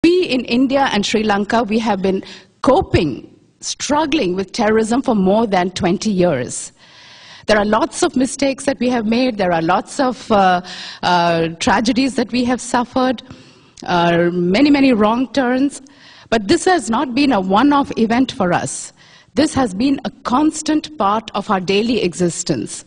We in India and Sri Lanka, we have been struggling with terrorism for more than 20 years. There are lots of mistakes that we have made. There are lots of tragedies that we have suffered, many wrong turns. But this has not been a one-off event for us. This has been a constant part of our daily existence.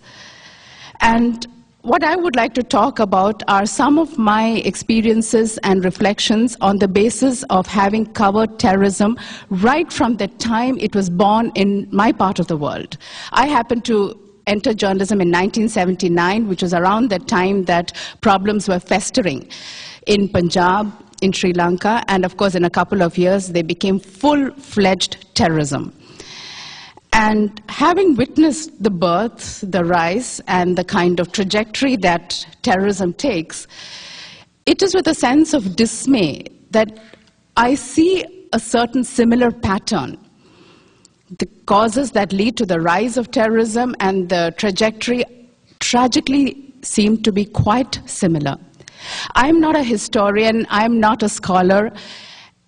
And what I would like to talk about are some of my experiences and reflections on the basis of having covered terrorism right from the time it was born in my part of the world. I happened to enter journalism in 1979, which was around the time that problems were festering in Punjab, in Sri Lanka, and of course in a couple of years they became full-fledged terrorism. And having witnessed the birth, the rise, and the kind of trajectory that terrorism takes, it is with a sense of dismay that I see a certain similar pattern. The causes that lead to the rise of terrorism and the trajectory tragically seem to be quite similar. I'm not a historian, I'm not a scholar.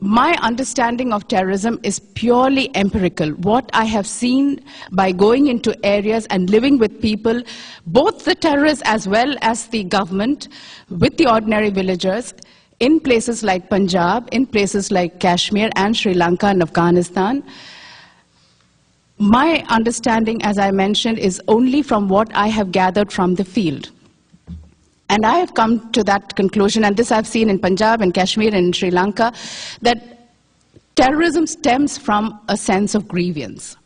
My understanding of terrorism is purely empirical. What I have seen by going into areas and living with people, both the terrorists as well as the government, with the ordinary villagers, in places like Punjab, in places like Kashmir and Sri Lanka and Afghanistan. My understanding, as I mentioned, is only from what I have gathered from the field. And I have come to that conclusion, and this I've seen in Punjab and Kashmir and in Sri Lanka, that terrorism stems from a sense of grievance.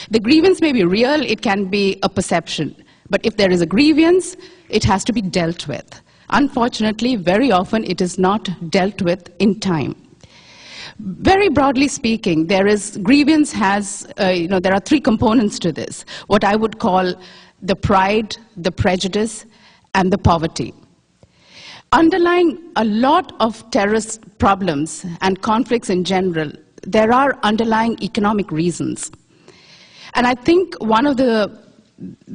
The grievance may be real, it can be a perception. But if there is a grievance, it has to be dealt with. Unfortunately, very often it is not dealt with in time. Very broadly speaking, there are three components to this. What I would call the pride, the prejudice, and the poverty. Underlying a lot of terrorist problems and conflicts in general, there are underlying economic reasons. And I think one of the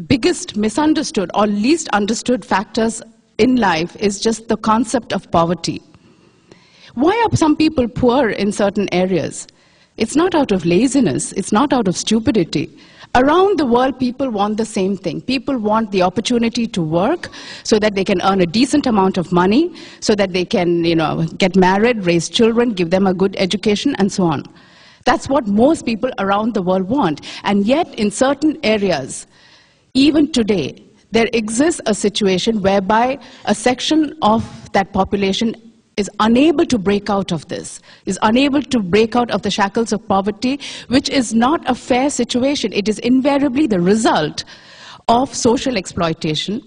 biggest misunderstood or least understood factors in life is just the concept of poverty. Why are some people poor in certain areas? It's not out of laziness, it's not out of stupidity. Around the world, people want the same thing. People want the opportunity to work so that they can earn a decent amount of money, so that they can, get married, raise children, give them a good education, and so on. That's what most people around the world want. And yet, in certain areas, even today, there exists a situation whereby a section of that population is unable to break out of this, is unable to break out of the shackles of poverty, which is not a fair situation. It is invariably the result of social exploitation.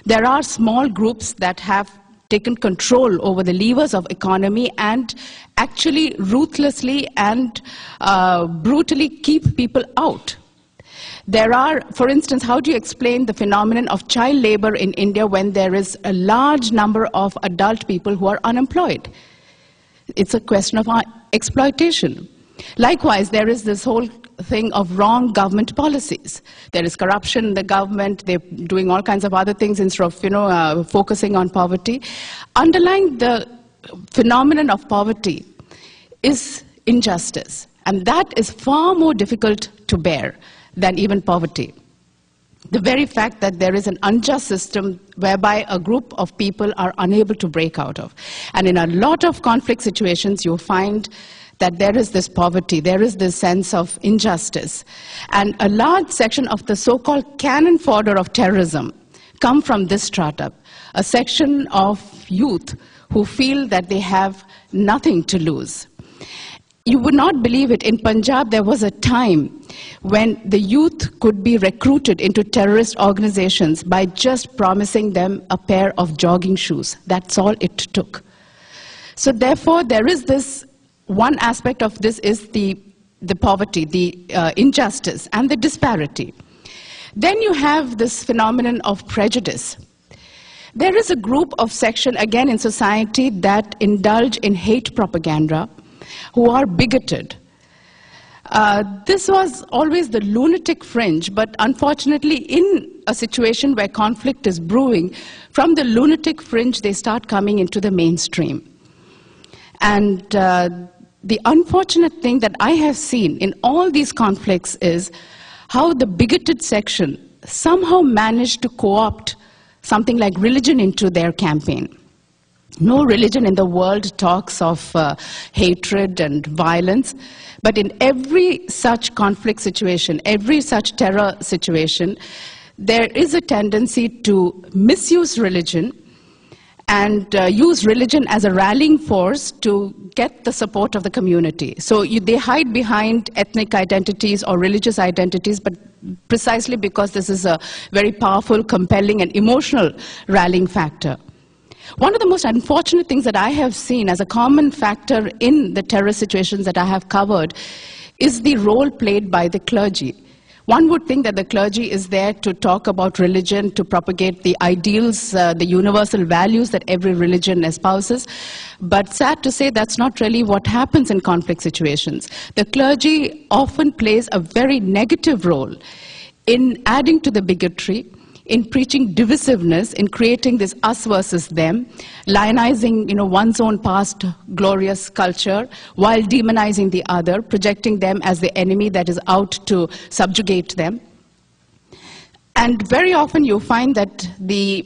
There are small groups that have taken control over the levers of economy and actually ruthlessly and brutally keep people out. There are, for instance, how do you explain the phenomenon of child labor in India when there is a large number of adult people who are unemployed? It's a question of exploitation. Likewise, there is this whole thing of wrong government policies. There is corruption in the government, they're doing all kinds of other things instead of focusing on poverty. Underlying the phenomenon of poverty is injustice, and that is far more difficult to bear than even poverty. The very fact that there is an unjust system whereby a group of people are unable to break out of. And in a lot of conflict situations, you'll find that there is this poverty, there is this sense of injustice. And a large section of the so-called cannon fodder of terrorism come from this strata, a section of youth who feel that they have nothing to lose. You would not believe it, in Punjab there was a time when the youth could be recruited into terrorist organizations by just promising them a pair of jogging shoes. That's all it took. So therefore, there is this, one aspect of this is the poverty, the injustice, and the disparity. Then you have this phenomenon of prejudice. There is a group of section, again in society, that indulge in hate propaganda, who are bigoted. This was always the lunatic fringe, but unfortunately in a situation where conflict is brewing, from the lunatic fringe they start coming into the mainstream. And the unfortunate thing that I have seen in all these conflicts is how the bigoted section somehow managed to co-opt something like religion into their campaign. No religion in the world talks of hatred and violence, but in every such conflict situation, every such terror situation, there is a tendency to misuse religion and use religion as a rallying force to get the support of the community. So they hide behind ethnic identities or religious identities, but precisely because this is a very powerful, compelling, and emotional rallying factor. One of the most unfortunate things that I have seen as a common factor in the terror situations that I have covered is the role played by the clergy. One would think that the clergy is there to talk about religion, to propagate the ideals, the universal values that every religion espouses. But sad to say, that's not really what happens in conflict situations. The clergy often plays a very negative role in adding to the bigotry, in preaching divisiveness, in creating this us versus them, lionizing one's own past glorious culture while demonizing the other, projecting them as the enemy that is out to subjugate them. And very often you find that the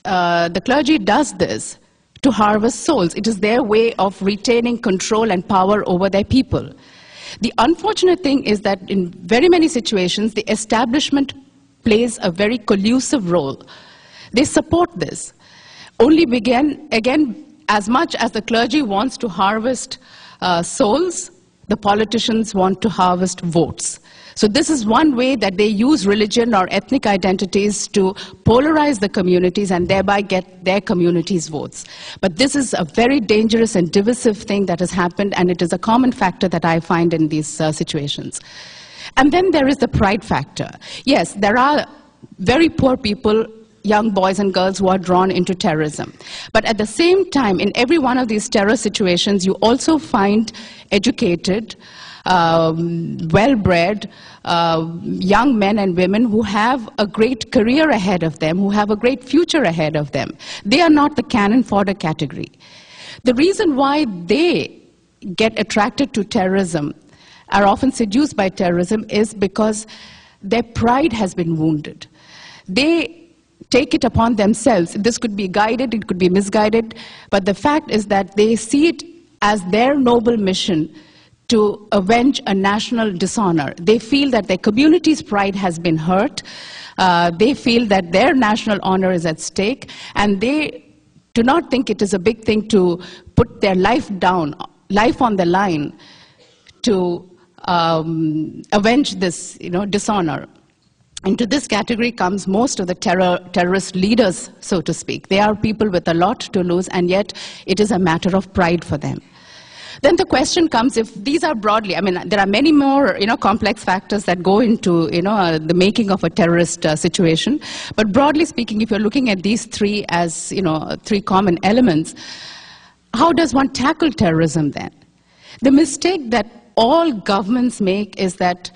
clergy does this to harvest souls. It is their way of retaining control and power over their people. The unfortunate thing is that in very many situations, the establishment plays a very collusive role. They support this. Only again, as much as the clergy wants to harvest souls, the politicians want to harvest votes. So this is one way that they use religion or ethnic identities to polarize the communities and thereby get their communities' votes. But this is a very dangerous and divisive thing that has happened, and it is a common factor that I find in these situations. And then there is the pride factor. Yes, there are very poor people, young boys and girls who are drawn into terrorism. But at the same time, in every one of these terror situations, you also find educated, well-bred young men and women who have a great career ahead of them, who have a great future ahead of them. They are not the cannon fodder category. The reason why they get attracted to terrorism, are often seduced by terrorism, is because their pride has been wounded. They take it upon themselves. This could be guided, it could be misguided, but the fact is that they see it as their noble mission to avenge a national dishonor. They feel that their community's pride has been hurt. They feel that their national honor is at stake, and they do not think it is a big thing to put their life down, life on the line, to avenge this dishonor. Into this category comes most of the terrorist leaders, so to speak. They are people with a lot to lose, and yet it is a matter of pride for them. Then the question comes, if these are broadly, I mean, there are many more complex factors that go into the making of a terrorist situation. But broadly speaking, if you're looking at these three as three common elements, how does one tackle terrorism then? The mistake that all governments make is that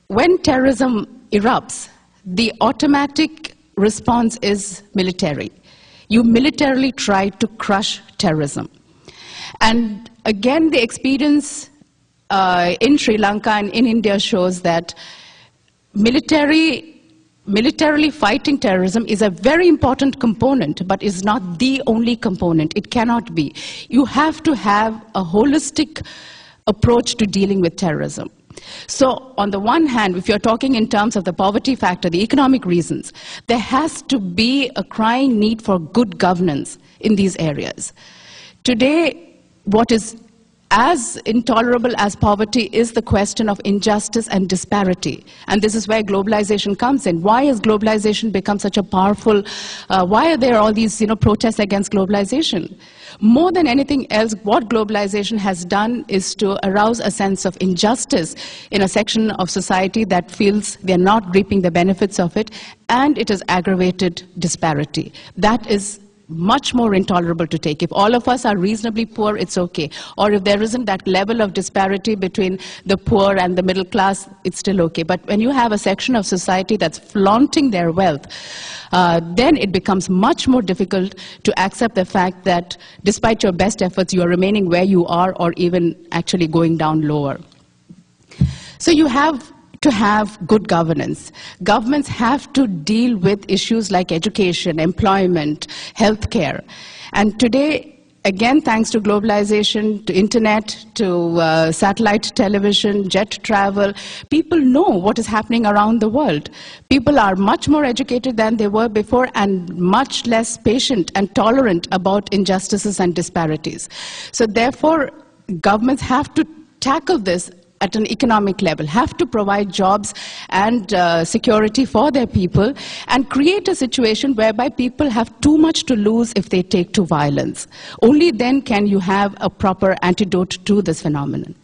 when terrorism erupts, the automatic response is military. You militarily try to crush terrorism. And again, the experience in Sri Lanka and in India shows that militarily fighting terrorism is a very important component, but is not the only component. It cannot be. You have to have a holistic approach to dealing with terrorism. So on the one hand, if you're talking in terms of the poverty factor, the economic reasons, there has to be a crying need for good governance in these areas. Today, what is as intolerable as poverty is the question of injustice and disparity. And this is where globalization comes in. Why has globalization become such a powerful, why are there all these protests against globalization? More than anything else, what globalization has done is to arouse a sense of injustice in a section of society that feels they're not reaping the benefits of it, and it has aggravated disparity. That is much more intolerable to take. If all of us are reasonably poor, it's okay. Or if there isn't that level of disparity between the poor and the middle class, it's still okay. But when you have a section of society that's flaunting their wealth, then it becomes much more difficult to accept the fact that despite your best efforts, you are remaining where you are or even actually going down lower. So you have to have good governance. Governments have to deal with issues like education, employment, healthcare. And today, again, thanks to globalization, to internet, to satellite television, jet travel, people know what is happening around the world. People are much more educated than they were before and much less patient and tolerant about injustices and disparities. So therefore, governments have to tackle this at an economic level, have to provide jobs and security for their people, and create a situation whereby people have too much to lose if they take to violence. Only then can you have a proper antidote to this phenomenon.